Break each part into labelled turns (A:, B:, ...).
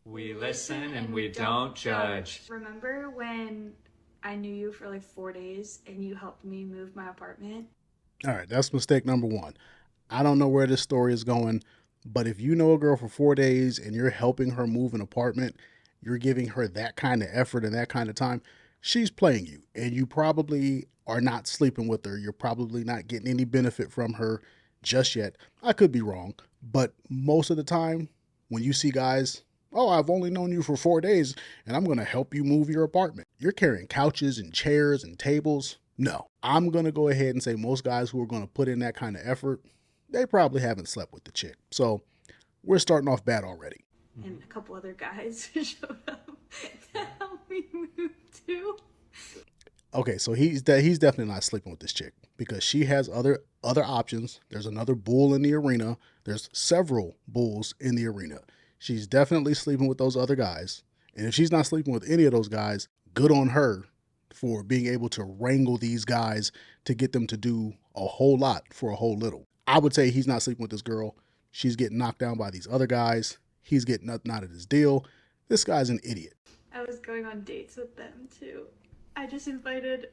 A: We listen and we don't judge.
B: Remember when I knew you for like 4 days and you helped me move my apartment?
C: All right, that's mistake number one. I don't know where this story is going, but if you know a girl for 4 days and you're helping her move an apartment, you're giving her that kind of effort and that kind of time, she's playing you. And you probably are not sleeping with her. You're probably not getting any benefit from her just yet. I could be wrong, but most of the time, when you see guys, oh, I've only known you for 4 days and I'm going to help you move your apartment. You're carrying couches and chairs and tables. No, I'm going to go ahead and say most guys who are going to put in that kind of effort, they probably haven't slept with the chick. So we're starting off bad already.
B: And a couple other guys showed up to help me move too.
C: Okay, so he's definitely not sleeping with this chick because she has other options. There's another bull in the arena. There's several bulls in the arena. She's definitely sleeping with those other guys. And if she's not sleeping with any of those guys, good on her for being able to wrangle these guys to get them to do a whole lot for a whole little. I would say he's not sleeping with this girl. She's getting knocked down by these other guys. He's getting nothing out of this deal. This guy's an idiot.
B: I was going on dates with them too. I just invited.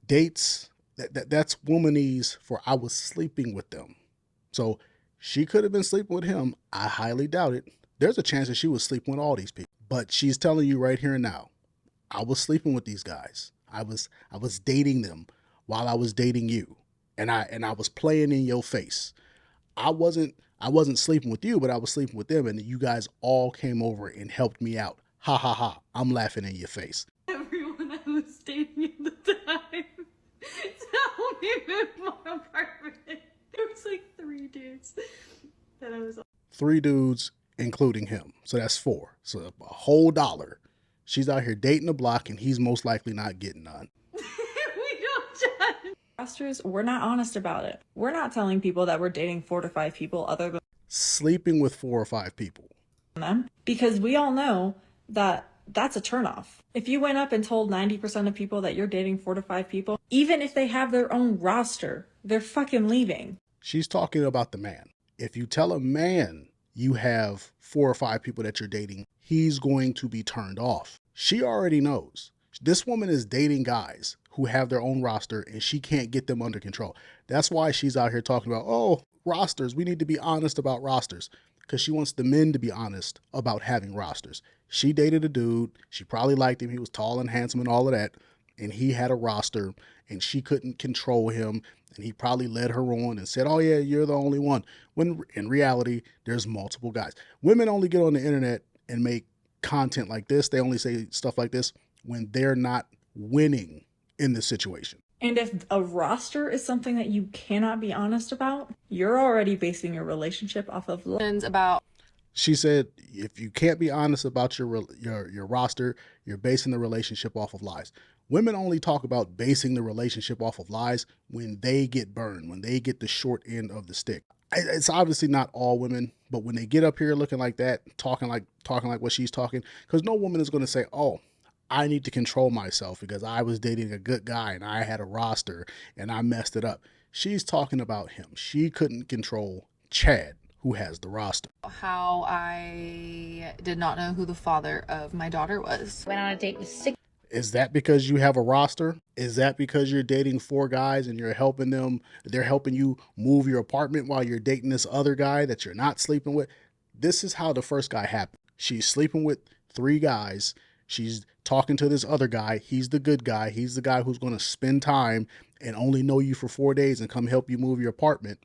C: Dates, that's womanese for I was sleeping with them. So she could have been sleeping with him. I highly doubt it. There's a chance that she was sleeping with all these people. But she's telling you right here and now, I was sleeping with these guys. I was dating them while I was dating you. And I was playing in your face. I wasn't sleeping with you, but I was sleeping with them, and you guys all came over and helped me out. Ha ha ha. I'm laughing in your face.
B: Everyone I was dating at the time to help me move my apartment. There was like 3 dudes that I was on.
C: 3 dudes, including him. So that's 4. So a whole dollar. She's out here dating the block, and he's most likely not getting none.
B: We don't judge.
D: Imposters, we're not honest about it. We're not telling people that we're dating 4 to 5 people other than
C: Sleeping with 4 or 5 people.
D: them, because we all know that that's a turnoff. If you went up and told 90% of people that you're dating 4 to 5 people, even if they have their own roster, they're fucking leaving.
C: She's talking about the man. If you tell a man you have 4 or 5 people that you're dating, he's going to be turned off. She already knows. This woman is dating guys who have their own roster and she can't get them under control. That's why she's out here talking about, oh, rosters. We need to be honest about rosters, because she wants the men to be honest about having rosters. She dated a dude. She probably liked him. He was tall and handsome and all of that. And he had a roster and she couldn't control him. And he probably led her on and said, oh yeah, you're the only one. When in reality, there's multiple guys. Women only get on the internet and make content like this. They only say stuff like this when they're not winning in the situation.
D: And if a roster is something that you cannot be honest about, you're already basing your relationship off of
E: about.
C: She said, if you can't be honest about your roster, you're basing the relationship off of lies. Women only talk about basing the relationship off of lies when they get burned, when they get the short end of the stick. It's obviously not all women, but when they get up here looking like that, talking like what she's talking, because no woman is going to say, oh, I need to control myself because I was dating a good guy and I had a roster and I messed it up. She's talking about him. She couldn't control Chad, who has the roster.
E: How I did not know who the father of my daughter was.
F: Went on a date with 6.
C: Is that because you have a roster? Is that because you're dating 4 guys and you're helping them? They're helping you move your apartment while you're dating this other guy that you're not sleeping with? This is how the first guy happened. She's sleeping with 3 guys. She's talking to this other guy. He's the good guy. He's the guy who's going to spend time and only know you for 4 days and come help you move your apartment.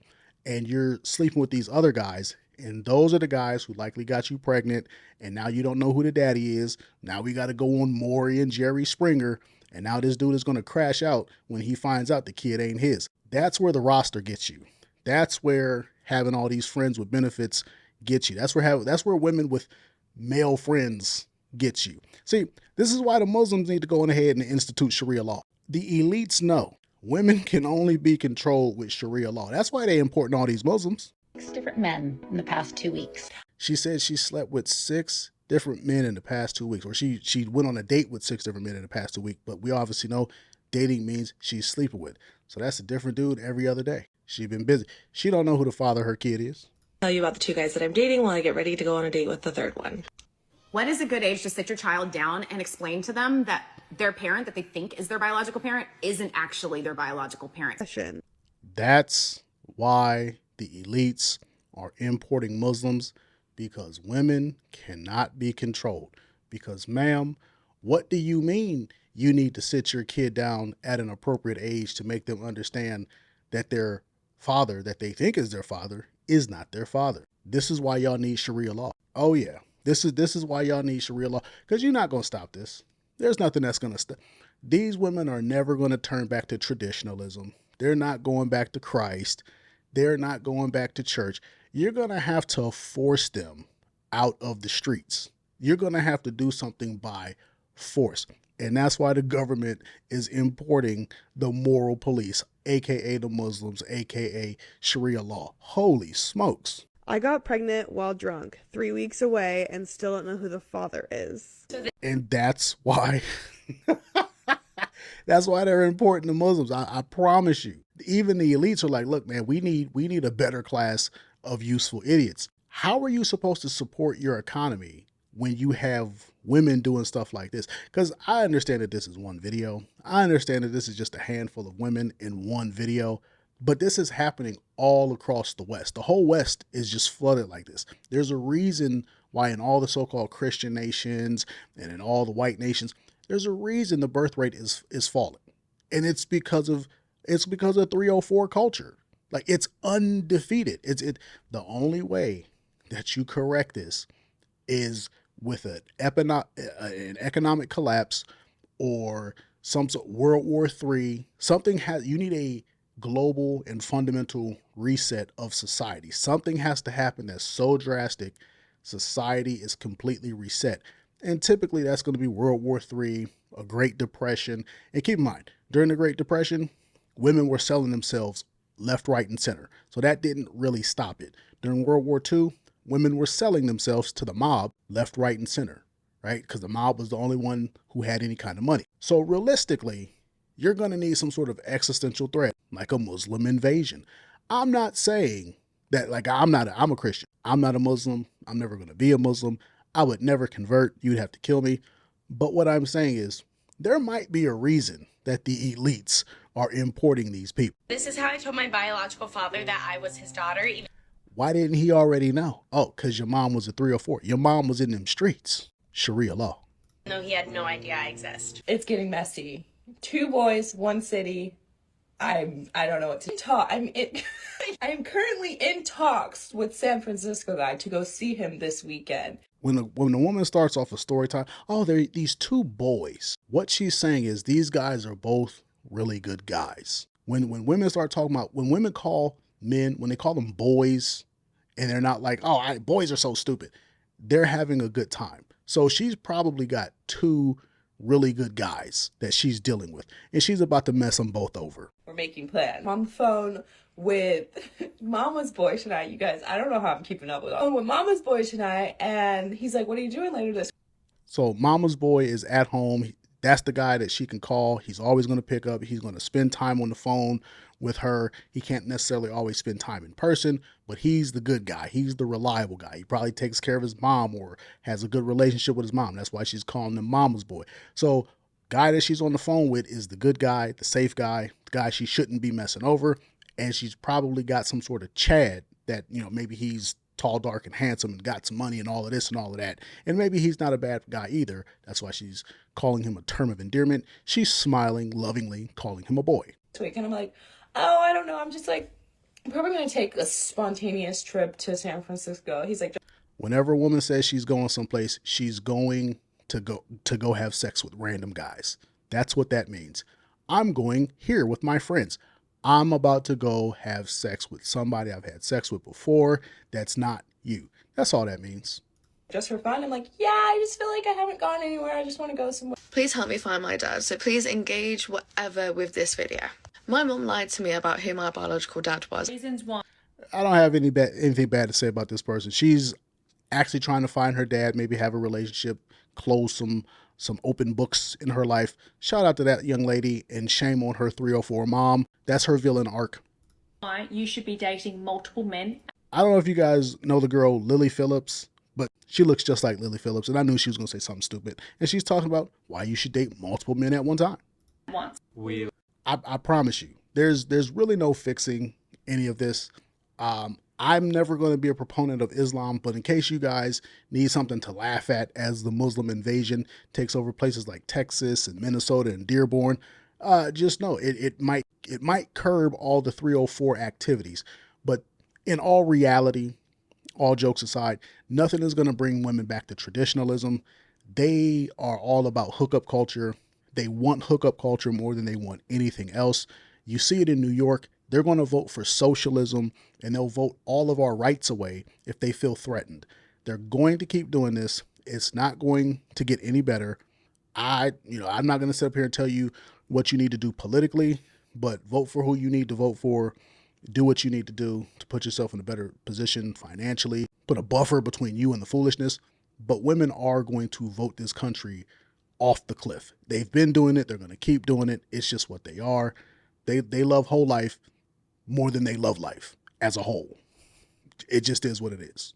C: And you're sleeping with these other guys. And those are the guys who likely got you pregnant. And now you don't know who the daddy is. Now we got to go on Maury and Jerry Springer. And now this dude is going to crash out when he finds out the kid ain't his. That's where the roster gets you. That's where having all these friends with benefits gets you. That's where women with male friends gets you. See, this is why the Muslims need to go on ahead and institute Sharia law. The elites know women can only be controlled with Sharia law. That's why they importing all these Muslims.
F: 6 different men in the past 2 weeks.
C: She said she slept with 6 different men in the past 2 weeks, or she went on a date with 6 different men in the past 2 weeks. But we obviously know dating means she's sleeping with. So that's a different dude every other day. She's been busy. She don't know who the father of her kid is.
G: Tell you about the 2 guys that I'm dating while I get ready to go on a date with the 3rd one. When is a good age to sit your child down and explain to them that their parent that they think is their biological parent isn't actually their biological parent?
C: That's why the elites are importing Muslims, because women cannot be controlled. Because, ma'am, what do you mean you need to sit your kid down at an appropriate age to make them understand that their father, that they think is their father, is not their father? This is why y'all need Sharia law. Oh yeah, this is why y'all need Sharia law, because you're not going to stop this. There's nothing that's going to stop. These women are never going to turn back to traditionalism. They're not going back to Christ. They're not going back to church. You're going to have to force them out of the streets. You're going to have to do something by force. And that's why the government is importing the moral police, aka the Muslims, aka Sharia law. Holy smokes.
H: I got pregnant while drunk, 3 weeks away, and still don't know who the father is.
C: And that's why that's why they're importing the Muslims. I promise you. Even the elites are like, look, man, we need a better class of useful idiots. How are you supposed to support your economy when you have women doing stuff like this? Because I understand that this is one video. I understand that this is just a handful of women in one video. But this is happening all across the West. The whole West is just flooded like this. There's a reason why in all the so-called Christian nations and in all the white nations, there's a reason the birth rate is falling. And it's because of 304 culture. Like, it's undefeated. The only way that you correct this is with an economic collapse or some sort World War III. You need a global and fundamental reset of society. Something has to happen that's so drastic, society is completely reset. And typically that's going to be World War III, a Great Depression. And keep in mind, during the Great Depression, women were selling themselves left, right, and center. So that didn't really stop it. During World War II, women were selling themselves to the mob left, right, and center, right? Because the mob was the only one who had any kind of money. So realistically, you're going to need some sort of existential threat, like a Muslim invasion. I'm not saying that, like, I'm a Christian. I'm not a Muslim. I'm never going to be a Muslim. I would never convert. You'd have to kill me. But what I'm saying is there might be a reason that the elites are importing these people.
I: This is how I told my biological father that I was his daughter.
C: Why didn't he already know? Oh, because your mom was a 304. Your mom was in them streets. Sharia law.
I: No, he had no idea I exist.
J: It's getting messy. 2 boys, 1 city. I don't know what to talk. I'm currently in talks with San Francisco guy to go see him this weekend.
C: When the woman starts off a story time, oh, they're these 2 boys. What she's saying is these guys are both really good guys. When women start talking about, when women call men, when they call them boys, and they're not like, oh, boys are so stupid, they're having a good time. So she's probably got 2 really good guys that she's dealing with, and she's about to mess them both over.
J: We're making plans. I'm on the phone with Mama's boy tonight, you guys. I don't know how I'm keeping up with it. I'm with Mama's boy tonight, and he's like, what are you doing later this?
C: So Mama's boy is at home. That's the guy that she can call. He's always going to pick up. He's going to spend time on the phone with her. He can't necessarily always spend time in person, but he's the good guy. He's the reliable guy. He probably takes care of his mom or has a good relationship with his mom. That's why she's calling him Mama's boy. So guy that she's on the phone with is the good guy, the safe guy, the guy she shouldn't be messing over. And she's probably got some sort of Chad that, maybe he's tall, dark, and handsome and got some money and all of this and all of that. And maybe he's not a bad guy either. That's why she's calling him a term of endearment. She's smiling lovingly, calling him a boy.
J: And I'm like, oh, I don't know. I'm just like, I'm probably going to take a spontaneous trip to San Francisco. He's like,
C: whenever a woman says she's going someplace, she's going to go have sex with random guys. That's what that means. I'm going here with my friends. I'm about to go have sex with somebody I've had sex with before. That's not you. That's all that means.
J: Just for fun. I'm like, yeah, I just feel like I haven't gone anywhere. I just want to go somewhere.
K: Please help me find my dad. So please engage whatever with this video. My mum lied to me about who my biological dad was.
J: Reasons why.
C: I don't have anything bad to say about this person. She's actually trying to find her dad, maybe have a relationship, close some open books in her life. Shout out to that young lady, and shame on her 304 mom. That's her villain arc.
I: You should be dating multiple men.
C: I don't know if you guys know the girl Lily Phillips, But she looks just like Lily Phillips, and I knew she was going to say something stupid. And she's talking about why you should date multiple men at one time.
A: We
C: I promise you, there's really no fixing any of this. I'm never going to be a proponent of Islam, but in case you guys need something to laugh at as the Muslim invasion takes over places like Texas and Minnesota and Dearborn, just know it might curb all the 304 activities. But in all reality, all jokes aside, nothing is going to bring women back to traditionalism. They are all about hookup culture. They want hookup culture more than they want anything else. You see it in New York. They're going to vote for socialism, and they'll vote all of our rights away if they feel threatened. They're going to keep doing this. It's not going to get any better. I'm not going to sit up here and tell you what you need to do politically, but vote for who you need to vote for. Do what you need to do to put yourself in a better position financially. Put a buffer between you and the foolishness. But women are going to vote this country off the cliff. They've been doing it. They're going to keep doing it. It's just what they are. They love whole life more than they love life as a whole. It just is what it is.